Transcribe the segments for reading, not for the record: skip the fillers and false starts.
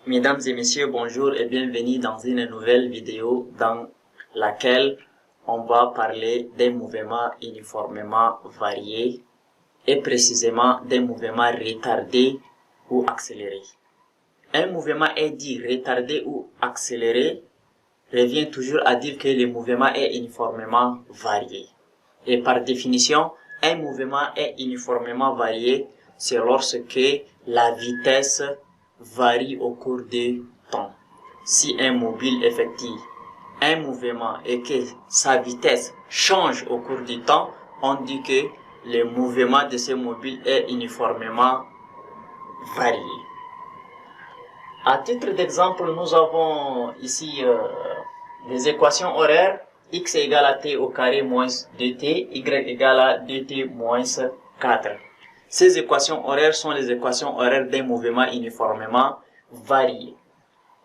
Mesdames et messieurs, bonjour et bienvenue dans une nouvelle vidéo dans laquelle on va parler des mouvements uniformément variés et précisément des mouvements retardés ou accélérés. Un mouvement est dit retardé ou accéléré revient toujours à dire que le mouvement est uniformément varié. Et par définition, un mouvement est uniformément varié, c'est lorsque la vitesse varie au cours du temps. Si un mobile effectue un mouvement et que sa vitesse change au cours du temps, on dit que le mouvement de ce mobile est uniformément varié. À titre d'exemple, nous avons ici les équations horaires x égale à t au carré moins 2t, y égale à 2t moins 4. Ces équations horaires sont les équations horaires d'un mouvement uniformément varié.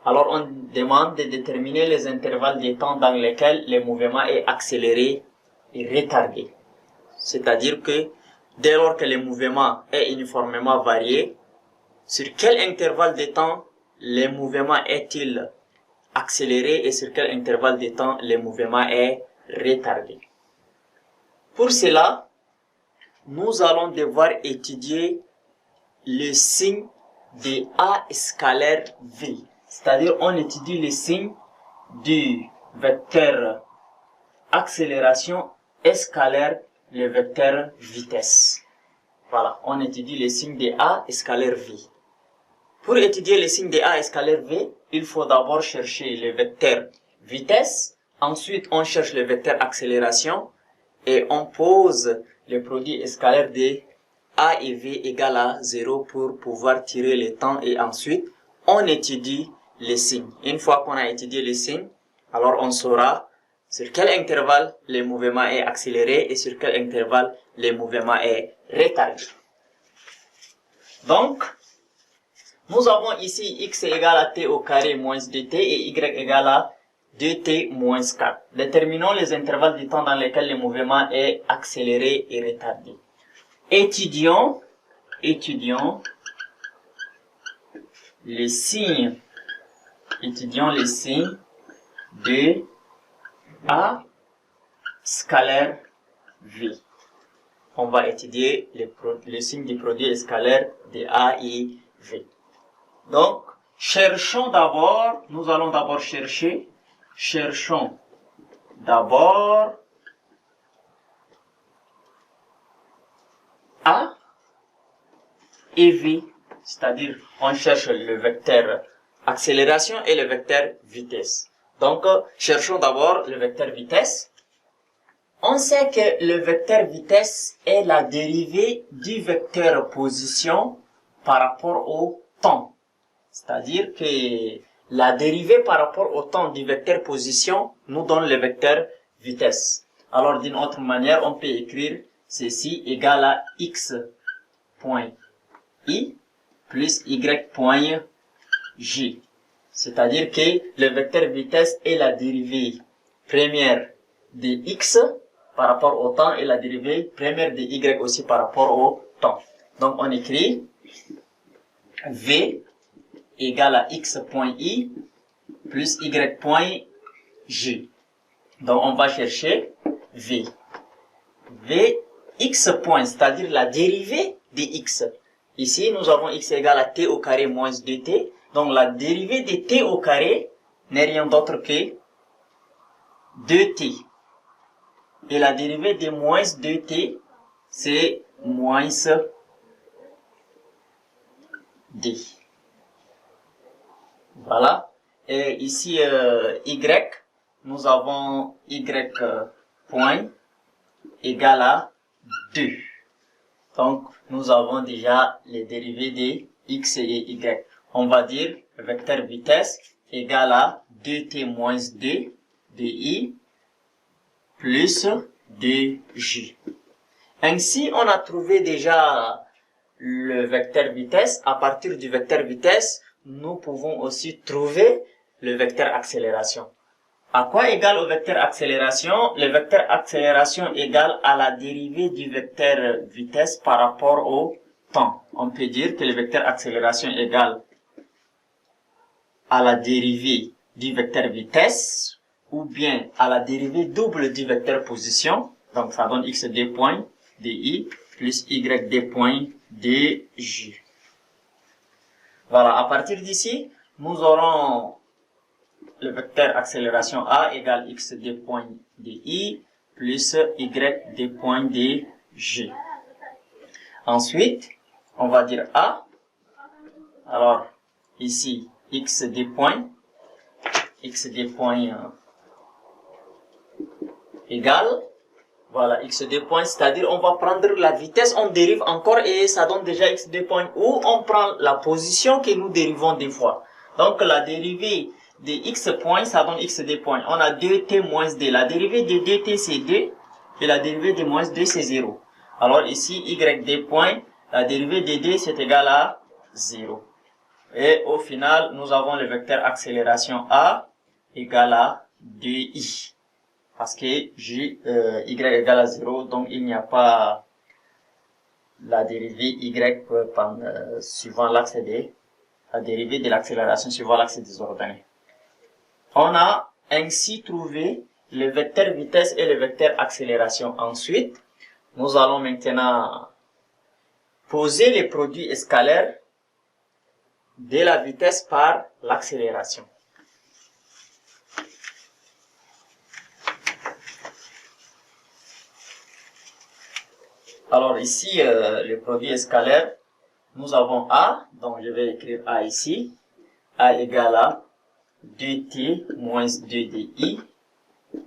Alors on demande de déterminer les intervalles de temps dans lesquels le mouvement est accéléré et retardé. C'est-à-dire que dès lors que le mouvement est uniformément varié, sur quel intervalle de temps le mouvement est-il accéléré et sur quel intervalle de temps le mouvement est retardé. Pour cela, nous allons devoir étudier le signe de A scalaire V. C'est-à-dire, on étudie le signe du vecteur accélération scalaire le vecteur vitesse. Voilà, on étudie le signe de A scalaire V. Pour étudier le signe de A scalaire V, il faut d'abord chercher le vecteur vitesse, ensuite on cherche le vecteur accélération et on pose le produit scalaire de A et V égale à 0 pour pouvoir tirer le temps et ensuite on étudie les signes. Une fois qu'on a étudié les signes, alors on saura sur quel intervalle le mouvement est accéléré et sur quel intervalle le mouvement est retardé. Donc, nous avons ici x égale à t au carré moins 2t et y égale à 2t moins 4. Déterminons les intervalles du temps dans lesquels le mouvement est accéléré et retardé. Étudions les signes de A scalaire V. On va étudier les signes du produit scalaire de A et V. Donc, nous allons d'abord chercher A et V, c'est-à-dire on cherche le vecteur accélération et le vecteur vitesse. Donc, cherchons d'abord le vecteur vitesse. On sait que le vecteur vitesse est la dérivée du vecteur position par rapport au temps. C'est-à-dire que la dérivée par rapport au temps du vecteur position nous donne le vecteur vitesse. Alors d'une autre manière, on peut écrire ceci égale à x point i plus y point j. C'est-à-dire que le vecteur vitesse est la dérivée première de x par rapport au temps et la dérivée première de y aussi par rapport au temps. Donc on écrit v égale à x point i plus y point j. Donc on va chercher v. V, x point, c'est-à-dire la dérivée de x. Ici, nous avons x égale à t au carré moins 2t. Donc la dérivée de t au carré n'est rien d'autre que 2t. Et la dérivée de moins 2t, c'est moins d. Voilà. Et ici, y, nous avons y point égale à 2. Donc, nous avons déjà les dérivés de x et y. On va dire vecteur vitesse égale à 2t moins 2 de i plus de j. Ainsi, on a trouvé déjà le vecteur vitesse. À partir du vecteur vitesse, nous pouvons aussi trouver le vecteur accélération. À quoi égale au vecteur accélération? Le vecteur accélération égale à la dérivée du vecteur vitesse par rapport au temps. On peut dire que le vecteur accélération égale à la dérivée du vecteur vitesse ou bien à la dérivée double du vecteur position. Donc ça donne x2 point di plus y2 point dj. Voilà, à partir d'ici, nous aurons le vecteur accélération a égale x2 point di plus y2 point dj. Ensuite, on va dire a. Alors, ici, x2 point égale, voilà, x2 point, c'est-à-dire on va prendre la vitesse, on dérive encore et ça donne déjà x2 point, ou on prend la position que nous dérivons des fois. Donc la dérivée de x point, ça donne x2 point. On a 2t moins d. La dérivée de 2t c'est 2 et la dérivée de moins 2 c'est 0. Alors ici, y2 point, la dérivée de d c'est égal à 0. Et au final, nous avons le vecteur accélération a égale à 2i. Parce que y égale à 0, donc il n'y a pas la dérivée y suivant l'axe d, la dérivée de l'accélération suivant l'axe des ordonnées. On a ainsi trouvé le vecteur vitesse et le vecteur accélération. Ensuite, nous allons maintenant poser les produits scalaires de la vitesse par l'accélération. Alors ici, le produit scalaire, nous avons A, donc je vais écrire A ici. A égale à 2t moins 2di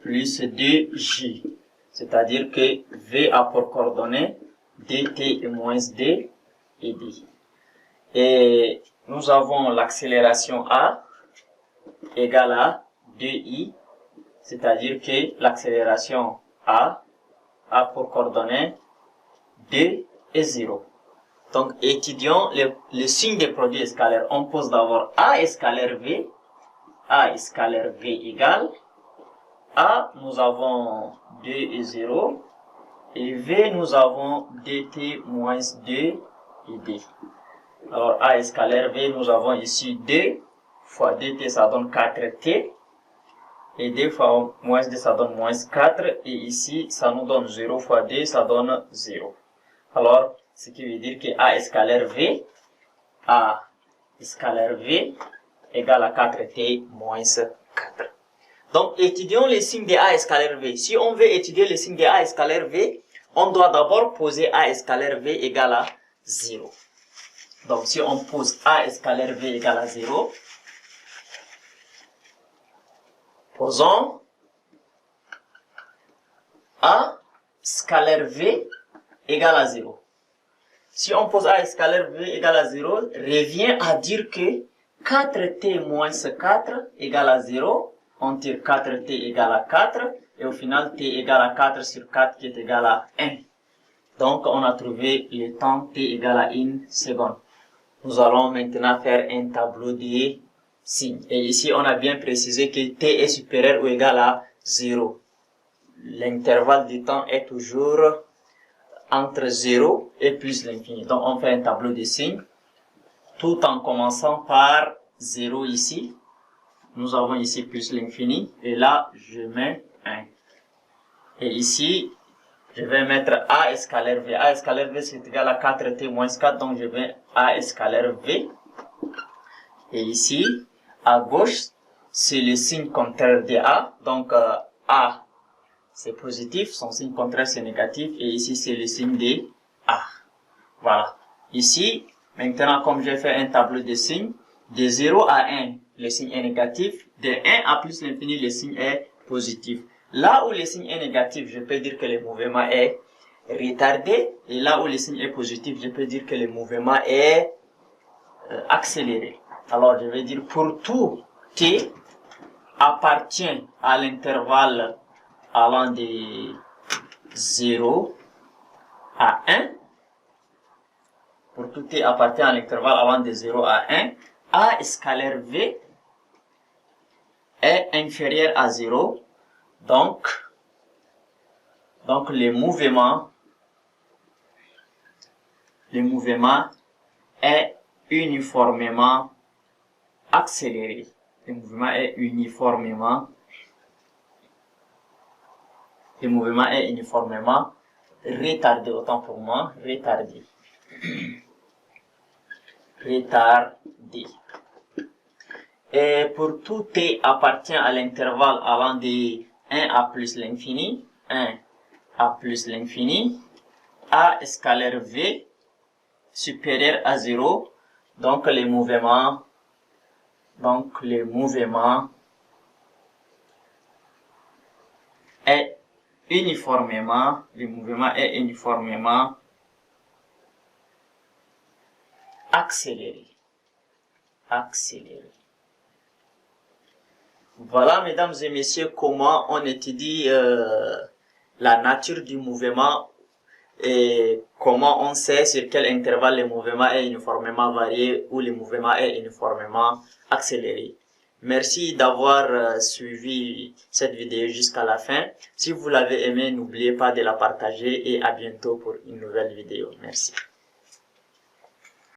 plus 2j. C'est-à-dire que V a pour coordonnées dt et moins d et d. Et nous avons l'accélération A égale à 2i, c'est-à-dire que l'accélération A pour coordonnées 2 et 0. Donc, étudions le signe des produits scalaires. On pose d'abord A scalaire V. A scalaire V égale A, nous avons 2 et 0. Et V, nous avons dt moins 2 et d. Alors, A scalaire V, nous avons ici 2 fois dt, ça donne 4t. Et 2 fois moins 2, ça donne moins 4. Et ici, ça nous donne 0 fois 2, ça donne 0. Alors, ce qui veut dire que A scalaire V égale à 4t moins 4. Donc, étudions les signes de A scalaire V. Si on veut étudier les signes de A scalaire V, on doit d'abord poser A scalaire V égale à 0. Donc, si on pose A scalaire V égale à 0, posons A scalaire V égale à 0. Si on pose A scalaire V égale à 0, revient à dire que 4t moins 4 égale à 0. On tire 4t égale à 4. Et au final, t égale à 4 sur 4 qui est égal à 1. Donc, on a trouvé le temps t égale à 1 seconde. Nous allons maintenant faire un tableau des signes. Et ici, on a bien précisé que t est supérieur ou égal à 0. L'intervalle du temps est toujours entre 0 et plus l'infini. Donc, on fait un tableau de signes, tout en commençant par 0 ici. Nous avons ici plus l'infini, et là, je mets 1. Et ici, je vais mettre A scalaire V. A scalaire V, c'est égal à 4t moins 4, donc je vais A scalaire V. Et ici, à gauche, c'est le signe contraire de A, donc A, c'est positif, son signe contraire c'est négatif, et ici c'est le signe de A. Voilà. Ici, maintenant comme j'ai fait un tableau de signes, de 0 à 1, le signe est négatif, de 1 à plus l'infini, le signe est positif. Là où le signe est négatif, je peux dire que le mouvement est retardé, et là où le signe est positif, je peux dire que le mouvement est accéléré. Alors je vais dire pour tout t appartient à l'intervalle allant de 0 à 1, pour tout t appartient à l'intervalle allant de 0 à 1, A scalaire V est inférieur à 0, donc le mouvement est uniformément accéléré. Le mouvement est uniformément retardé, autant pour moi, retardé. Retardé. Et pour tout t appartient à l'intervalle allant de 1 à plus l'infini, 1 à plus l'infini, A scalaire V supérieur à 0, donc le mouvement est uniformément accéléré. Voilà, mesdames et messieurs, comment on étudie la nature du mouvement et comment on sait sur quel intervalle le mouvement est uniformément varié ou le mouvement est uniformément accéléré. Merci d'avoir suivi cette vidéo jusqu'à la fin. Si vous l'avez aimé, n'oubliez pas de la partager et à bientôt pour une nouvelle vidéo. Merci.